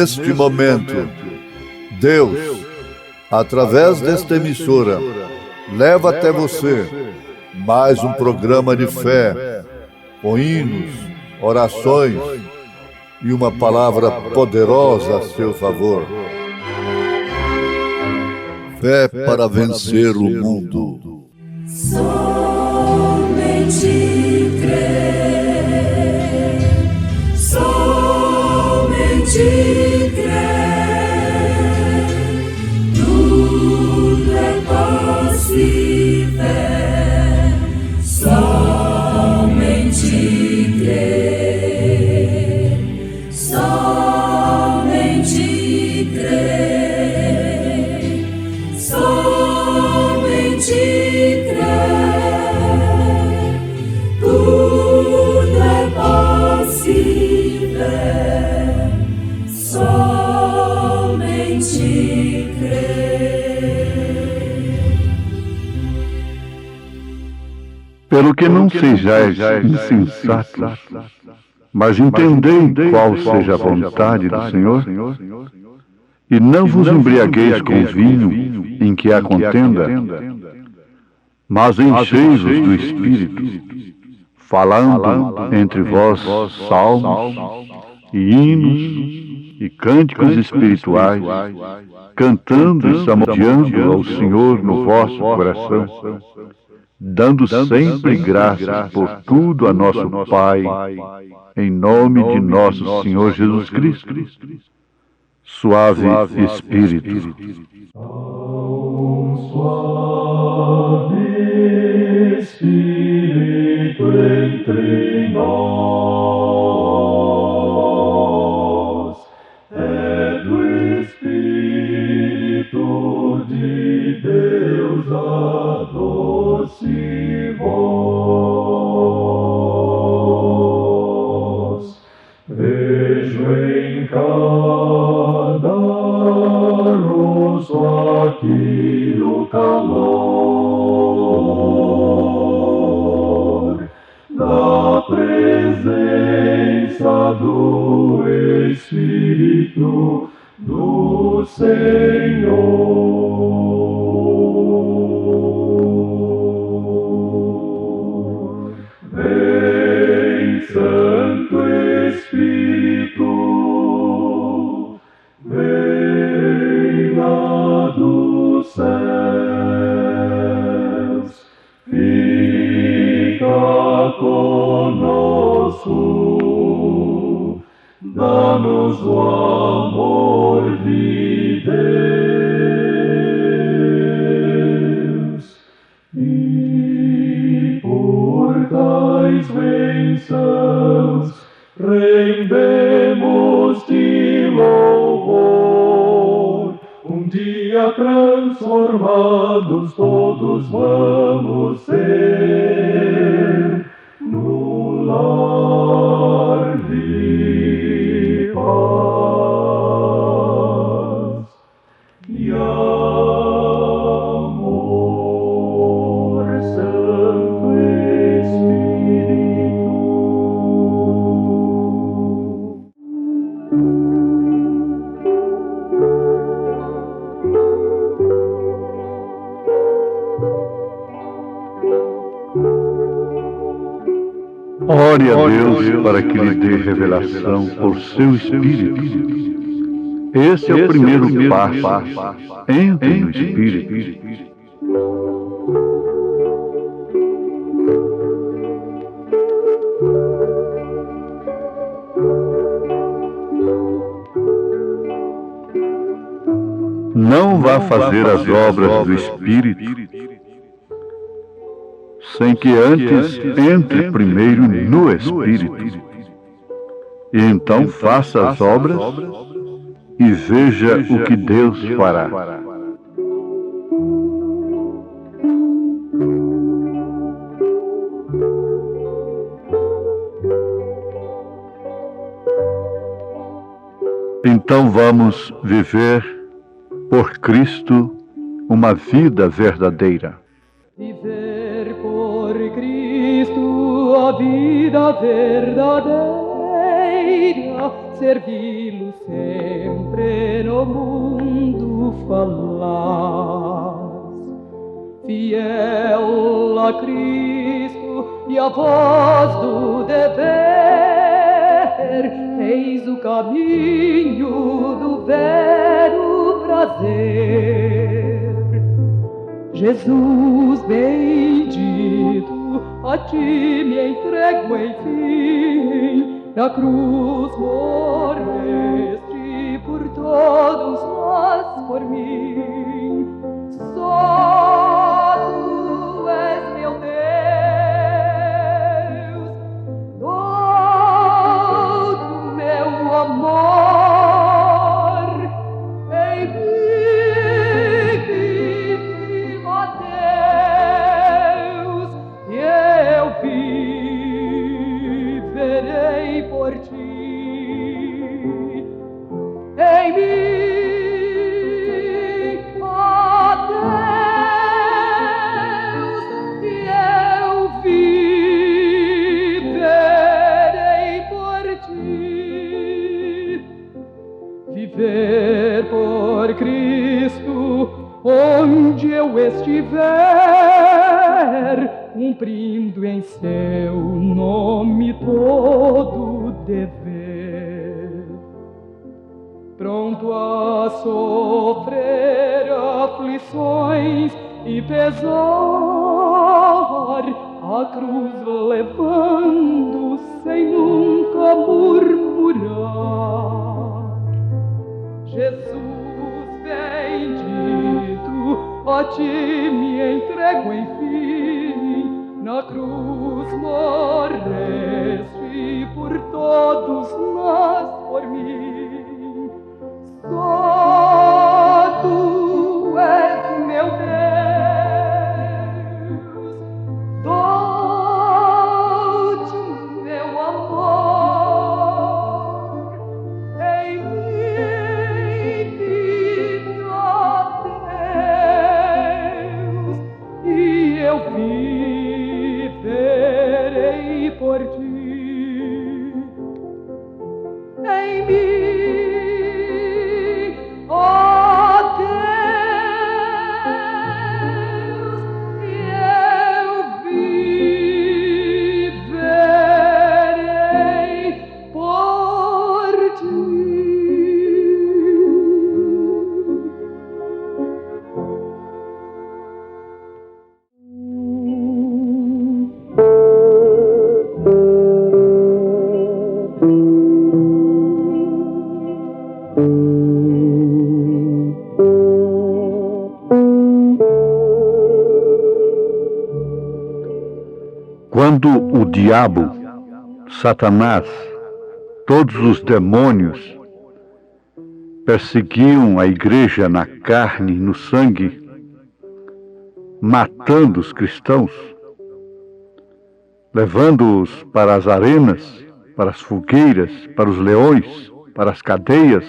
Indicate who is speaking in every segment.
Speaker 1: neste momento, Deus, através desta emissora, leva até você mais um programa de fé, com hinos, orações e uma palavra poderosa a seu favor. Fé para vencer o mundo.
Speaker 2: Somente crer, somente crer, tudo é possível, somente crer, somente crer, somente crer, tudo é possível, somente crer.
Speaker 3: Pelo que não sejais insensatos, mas entendei qual seja a vontade do Senhor, e não vos embriagueis com vinho em que há contenda, mas enchei-vos do Espírito, falando entre vós salmos e hinos e cânticos espirituais, cantando e salmodiando ao Senhor no vosso coração, dando sempre graças por tudo a nosso Pai, em nome de nosso Senhor Jesus Cristo. Suave Espírito.
Speaker 4: Suave Espírito entre nós, é do Espírito de Deus a doce voz. Vejo em cada rosto aqui o calor da presença do Espírito do Senhor. Vem, Santo Espírito, vem lá dos céus, fica conosco, dá-nos o amor de Deus, e por tais bênçãos rendemos-te louvor. Um dia transformados todos vamos ser no lar de paz e amor, Santo Espírito.
Speaker 3: Ore a Deus para que lhe dê revelação por seu Espírito. Esse é o primeiro passo. Entre no Espírito. Não vá fazer as obras do Espírito sem que antes entre primeiro no Espírito. E então faça as obras e veja o que Deus fará. Então vamos viver por Cristo uma vida verdadeira.
Speaker 5: Viver por Cristo a vida verdadeira, servi-lo sempre sempre no mundo falas, fiel a Cristo e a voz do dever, eis o caminho do vero prazer. Jesus bendito, a ti me entrego enfim, na cruz morreste por todos nós, por mim. Só tu és meu Deus, dou-te meu amor, em mim vive, ó Deus, e eu viverei por ti. Em mim, ó Deus, e eu viverei por ti. Viver por Cristo, onde eu estiver, cumprindo em seu nome todo o dever, pronto a sofrer aflições e pesar, a cruz levando sem nunca murmurar. Jesus bendito, a ti me entrego enfim, na cruz morreste por todos nós, por mim. Só tu és meu Deus, dou-te meu amor, em mim vive, ó Deus, e eu viverei por ti. Em mim, ó Deus, e eu viverei por ti.
Speaker 3: Quando o diabo, Satanás, todos os demônios perseguiam a igreja na carne e no sangue, matando os cristãos, levando-os para as arenas, para as fogueiras, para os leões, para as cadeias,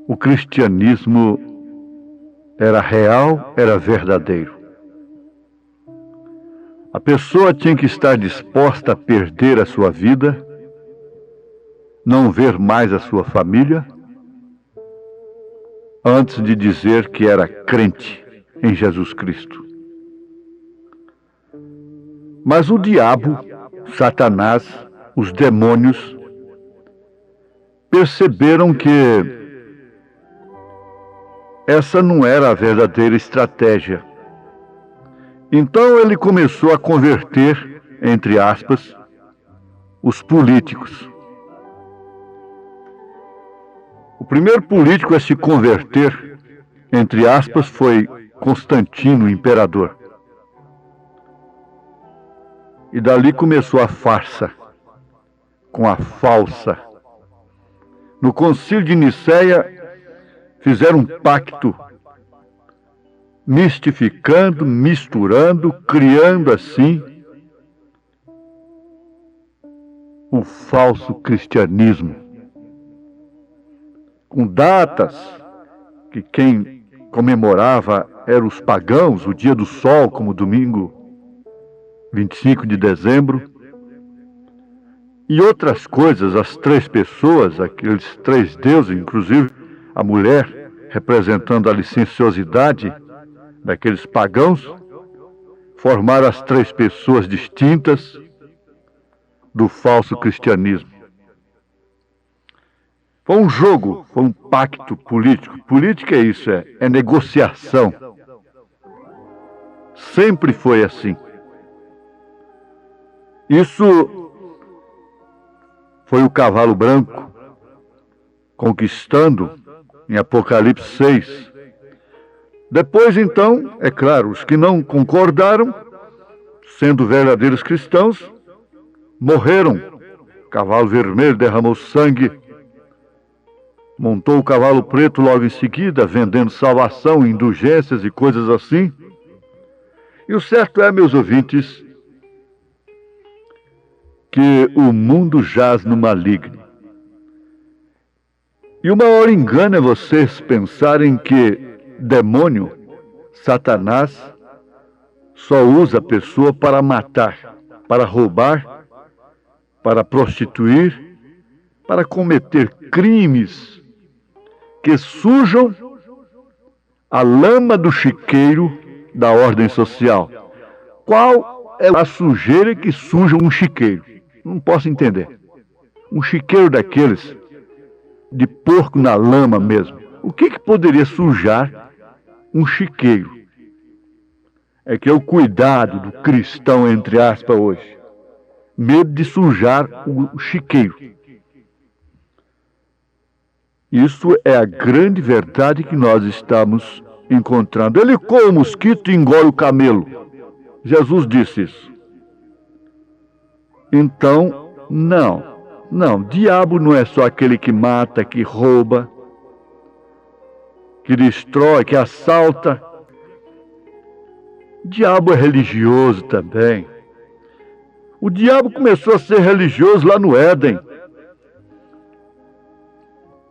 Speaker 3: o cristianismo era real, era verdadeiro. A pessoa tinha que estar disposta a perder a sua vida, não ver mais a sua família, antes de dizer que era crente em Jesus Cristo. Mas o diabo, Satanás, os demônios, perceberam que essa não era a verdadeira estratégia. Então ele começou a converter, entre aspas, os políticos. O primeiro político a se converter, entre aspas, foi Constantino, o imperador. E dali começou a farsa, com a falsa. No Concílio de Nicéia, fizeram um pacto, mistificando, misturando, criando assim o falso cristianismo, com datas que quem comemorava eram os pagãos, o dia do sol, como domingo 25 de dezembro, e outras coisas, as três pessoas, aqueles três deuses, inclusive a mulher representando a licenciosidade daqueles pagãos, formaram as três pessoas distintas do falso cristianismo. Foi um jogo, foi um pacto político. Política é isso, é negociação. Sempre foi assim. Isso foi o cavalo branco conquistando em Apocalipse 6. Depois, então, é claro, os que não concordaram, sendo verdadeiros cristãos, morreram. O cavalo vermelho derramou sangue, montou o cavalo preto logo em seguida, vendendo salvação, indulgências e coisas assim. E o certo é, meus ouvintes, que o mundo jaz no maligno. E o maior engano é vocês pensarem que demônio, Satanás, só usa a pessoa para matar, para roubar, para prostituir, para cometer crimes que sujam a lama do chiqueiro da ordem social. Qual é a sujeira que suja um chiqueiro? Não posso entender. Um chiqueiro daqueles de porco na lama mesmo. O que poderia sujar um chiqueiro? É que é o cuidado do cristão, entre aspas, hoje. Medo de sujar o chiqueiro. Isso é a grande verdade que nós estamos encontrando. Ele come o mosquito e engole o camelo. Jesus disse isso. Então, não, diabo não é só aquele que mata, que rouba, que destrói, que assalta. Diabo é religioso também. O diabo começou a ser religioso lá no Éden.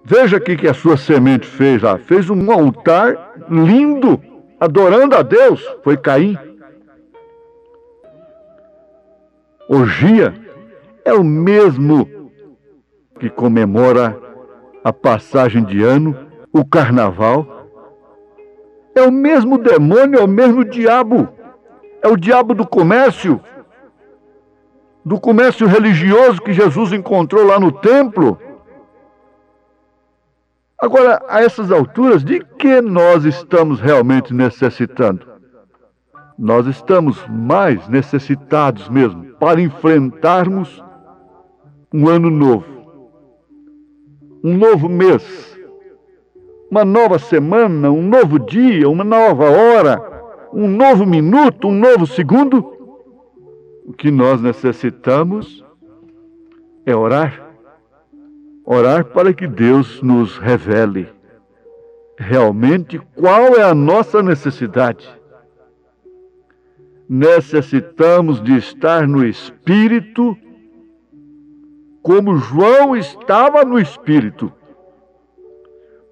Speaker 3: Veja o que a sua semente fez lá. Fez um altar lindo, adorando a Deus. Foi Caim. Orgia é o mesmo que comemora a passagem de ano, o carnaval. É o mesmo demônio, é o mesmo diabo. É o diabo do comércio religioso que Jesus encontrou lá no templo. Agora, a essas alturas, de que nós estamos realmente necessitando? Nós estamos mais necessitados mesmo para enfrentarmos um ano novo, um novo mês, uma nova semana, um novo dia, uma nova hora, um novo minuto, um novo segundo. O que nós necessitamos é orar. Orar para que Deus nos revele realmente qual é a nossa necessidade. Necessitamos de estar no Espírito, como João estava no Espírito,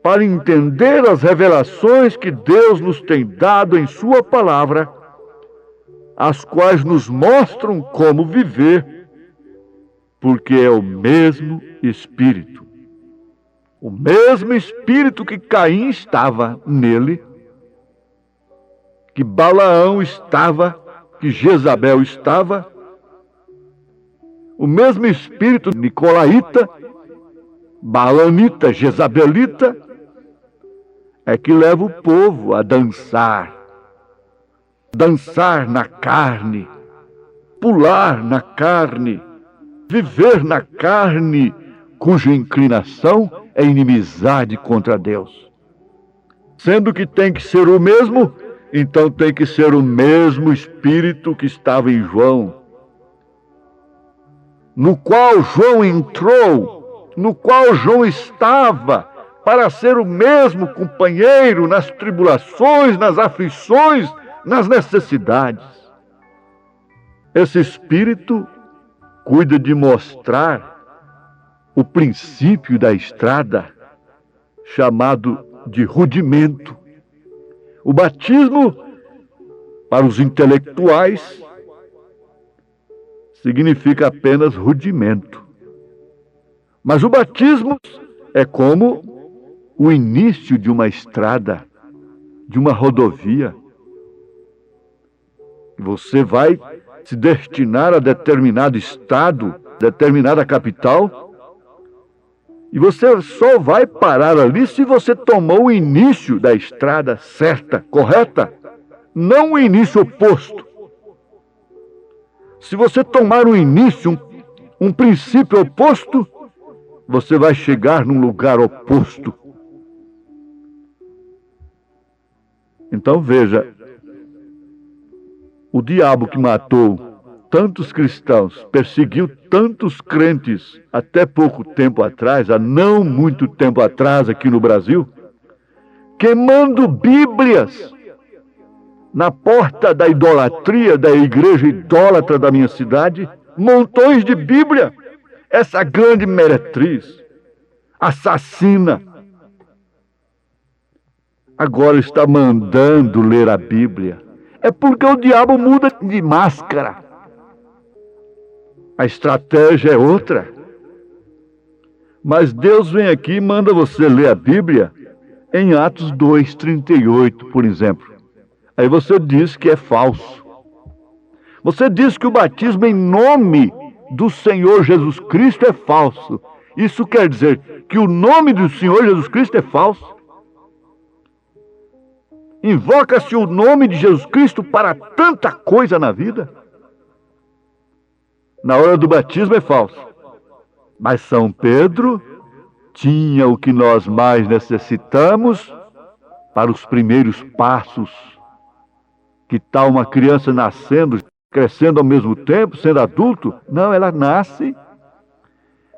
Speaker 3: para entender as revelações que Deus nos tem dado em Sua palavra, as quais nos mostram como viver, porque é o mesmo Espírito. O mesmo Espírito que Caim estava nele, que Balaão estava, que Jezabel estava, o mesmo Espírito nicolaíta, baalanita, jezabelita, é que leva o povo a dançar na carne, pular na carne, viver na carne, cuja inclinação é inimizade contra Deus. Sendo que tem que ser o mesmo, então tem que ser o mesmo Espírito que estava em João, no qual João entrou, no qual João estava, para ser o mesmo companheiro nas tribulações, nas aflições, nas necessidades. Esse Espírito cuida de mostrar o princípio da estrada, chamado de rudimento. O batismo, para os intelectuais, significa apenas rudimento. Mas o batismo é como o início de uma estrada, de uma rodovia. Você vai se destinar a determinado estado, determinada capital, e você só vai parar ali se você tomou o início da estrada certa, correta, não o início oposto. Se você tomar um início, um princípio oposto, você vai chegar num lugar oposto. Então veja, o diabo que matou tantos cristãos, perseguiu tantos crentes até pouco tempo atrás, há não muito tempo atrás aqui no Brasil, queimando Bíblias na porta da idolatria, da igreja idólatra da minha cidade, montões de Bíblia. Essa grande meretriz, assassina, agora está mandando ler a Bíblia. É porque o diabo muda de máscara. A estratégia é outra. Mas Deus vem aqui e manda você ler a Bíblia em Atos 2:38, por exemplo. Aí você diz que é falso. Você diz que o batismo em nome do Senhor Jesus Cristo é falso. Isso quer dizer que o nome do Senhor Jesus Cristo é falso? Invoca-se o nome de Jesus Cristo para tanta coisa na vida? Na hora do batismo é falso. Mas São Pedro tinha o que nós mais necessitamos para os primeiros passos. Que tal uma criança nascendo, crescendo ao mesmo tempo, sendo adulto? Não, ela nasce.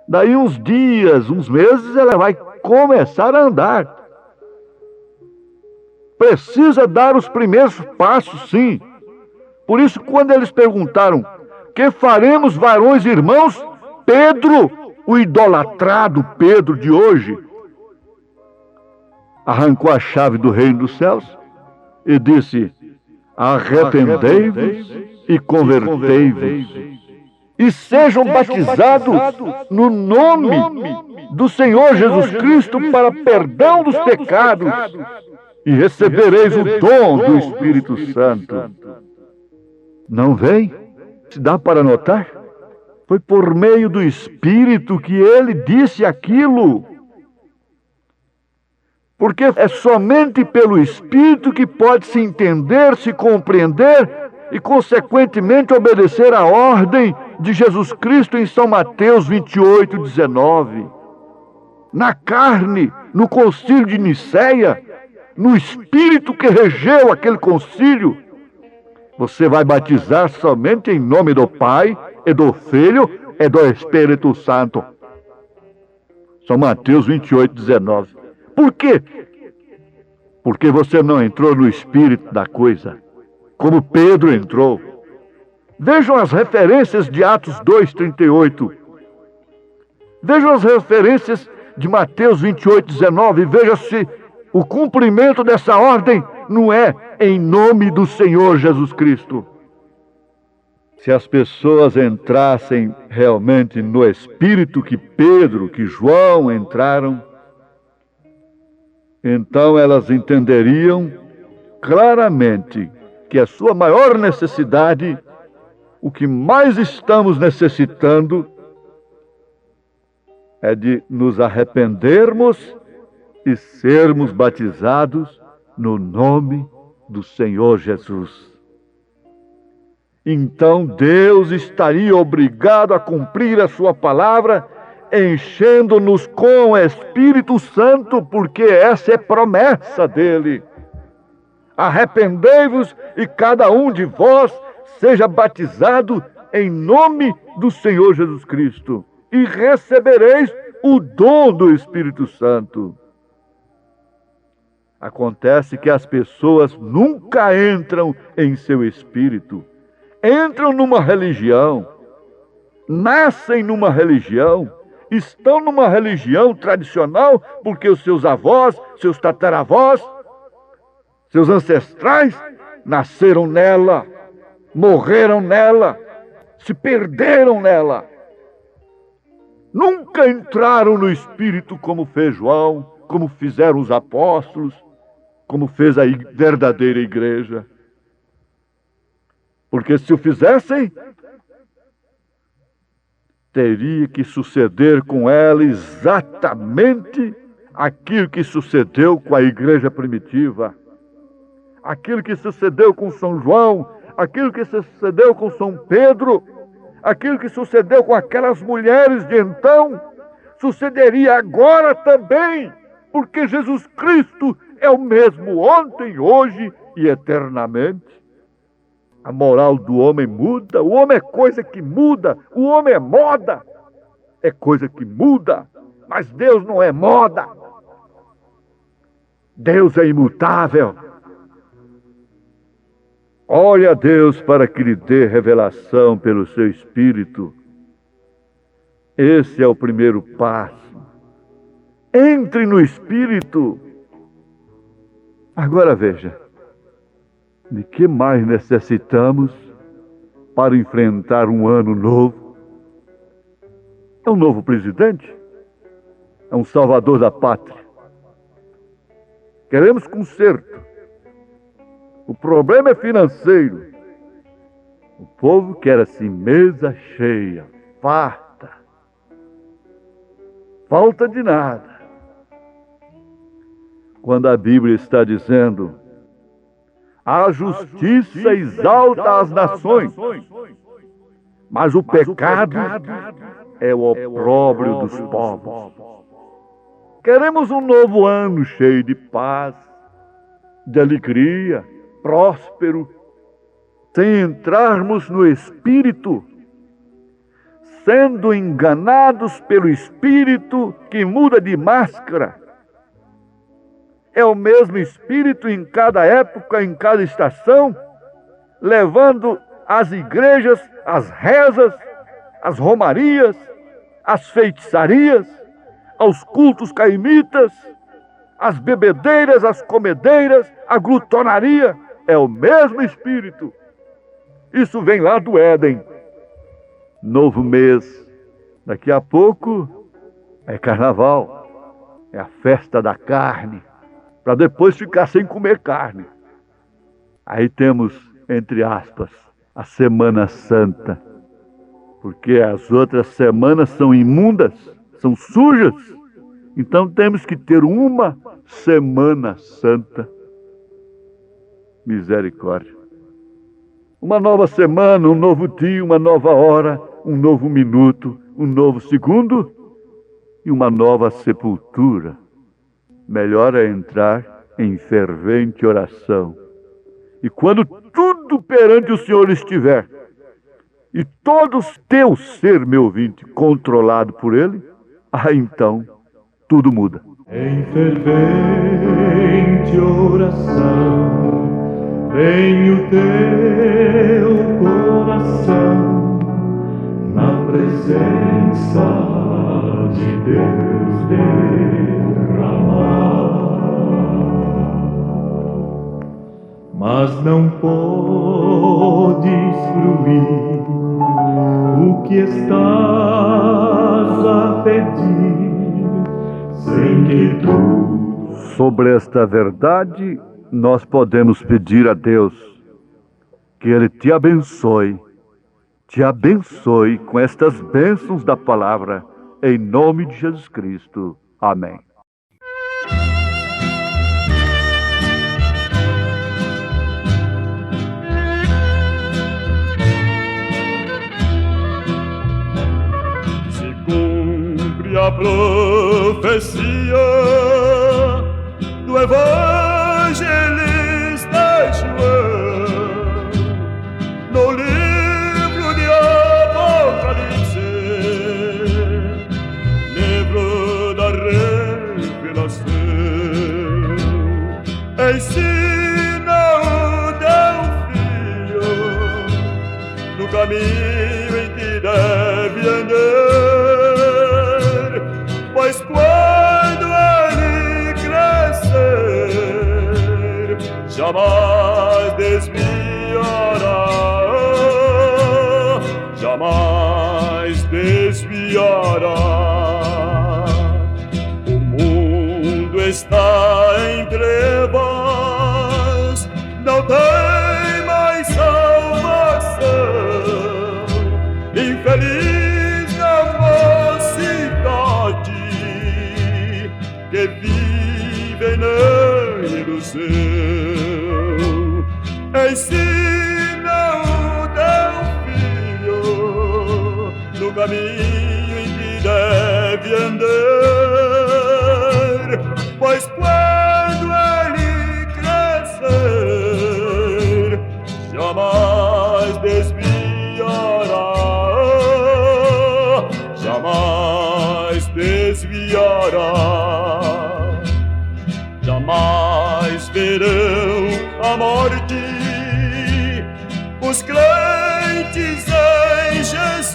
Speaker 3: Daí uns dias, uns meses, ela vai começar a andar. Precisa dar os primeiros passos, sim. Por isso, quando eles perguntaram, que faremos, varões e irmãos? Pedro, o idolatrado Pedro de hoje, arrancou a chave do reino dos céus e disse, arrependei-vos e convertei-vos e sejam batizados no nome do Senhor Jesus Cristo para perdão dos pecados e recebereis o dom do Espírito Santo. Não vem? Se dá para notar? Foi por meio do Espírito que ele disse aquilo. Porque é somente pelo Espírito que pode se entender, se compreender e, consequentemente, obedecer à ordem de Jesus Cristo em São Mateus 28:19. Na carne, no concílio de Nicéia, no Espírito que regeu aquele concílio, você vai batizar somente em nome do Pai, e do Filho, e do Espírito Santo. São Mateus 28:19. Por quê? Porque você não entrou no espírito da coisa, como Pedro entrou. Vejam as referências de Atos 2:38. Vejam as referências de Mateus 28:19. Veja se o cumprimento dessa ordem não é em nome do Senhor Jesus Cristo. Se as pessoas entrassem realmente no espírito que Pedro, que João entraram, então elas entenderiam claramente que a sua maior necessidade, o que mais estamos necessitando, é de nos arrependermos e sermos batizados no nome do Senhor Jesus. Então Deus estaria obrigado a cumprir a sua palavra, enchendo-nos com o Espírito Santo, porque essa é promessa dele. Arrependei-vos e cada um de vós seja batizado em nome do Senhor Jesus Cristo e recebereis o dom do Espírito Santo. Acontece que as pessoas nunca entram em seu espírito. Entram numa religião, nascem numa religião, estão numa religião tradicional porque os seus avós, seus tataravós, seus ancestrais nasceram nela, morreram nela, se perderam nela. Nunca entraram no Espírito como fez João, como fizeram os apóstolos, como fez a verdadeira igreja. Porque se o fizessem, teria que suceder com ela exatamente aquilo que sucedeu com a igreja primitiva, aquilo que sucedeu com São João, aquilo que sucedeu com São Pedro, aquilo que sucedeu com aquelas mulheres de então, sucederia agora também, porque Jesus Cristo é o mesmo ontem, hoje e eternamente. A moral do homem muda, o homem é coisa que muda, o homem é moda, é coisa que muda, mas Deus não é moda. Deus é imutável. Olhe a Deus para que lhe dê revelação pelo seu Espírito. Esse é o primeiro passo. Entre no Espírito. Agora veja, de que mais necessitamos para enfrentar um ano novo? É um novo presidente? É um salvador da pátria? Queremos conserto. O problema é financeiro. O povo quer assim, mesa cheia, farta. Falta de nada. Quando a Bíblia está dizendo: a justiça exalta as nações, mas o pecado é o opróbrio dos povos. Queremos um novo ano cheio de paz, de alegria, próspero, sem entrarmos no Espírito, sendo enganados pelo Espírito que muda de máscara. É o mesmo Espírito em cada época, em cada estação, levando às igrejas, as rezas, as romarias, as feitiçarias, aos cultos caimitas, as bebedeiras, as comedeiras, a glutonaria. É o mesmo Espírito. Isso vem lá do Éden. Novo mês. Daqui a pouco é carnaval. É a festa da carne. Para depois ficar sem comer carne. Aí temos, entre aspas, a Semana Santa. Porque as outras semanas são imundas, são sujas. Então temos que ter uma Semana Santa. Misericórdia. Uma nova semana, um novo dia, uma nova hora, um novo minuto, um novo segundo e uma nova sepultura. Melhor é entrar em fervente oração. E quando tudo perante o Senhor estiver, e todo teu ser, meu ouvinte, controlado por Ele, então tudo muda.
Speaker 4: Em fervente oração, vem o teu coração, na presença de Deus derramar. Mas não podes fruir o que estás a pedir, sem que tu...
Speaker 3: Sobre esta verdade, nós podemos pedir a Deus que Ele te abençoe com estas bênçãos da palavra, em nome de Jesus Cristo. Amém.
Speaker 6: Se cumpre a profecia do evangelista João, no livro de Apocalipse, livro da revelação. Ensina o teu filho no caminho em que deve andar, pois quando ele crescer, jamais desviará, jamais desviará. desviará. O mundo está em trevas, não tem mais salvação. Infeliz a mocidade que vive na ilusão. Ensina o teu filho no caminho em que deve andar, pois quando ele crescer, jamais desviará, jamais desviará. Jamais verão a morte os crentes em Jesus,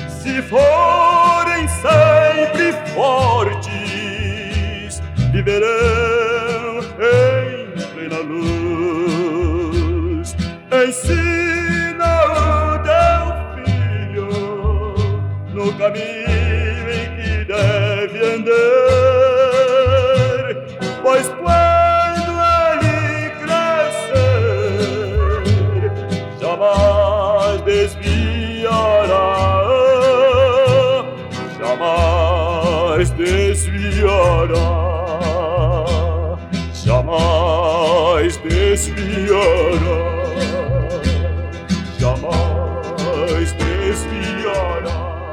Speaker 6: se forem sempre fortes, viverão em plena luz. Ensina o teu filho no caminho em que deve andar, pois quando ele crescer, jamais desviará, jamais desviará, jamais desviará, jamais desviará.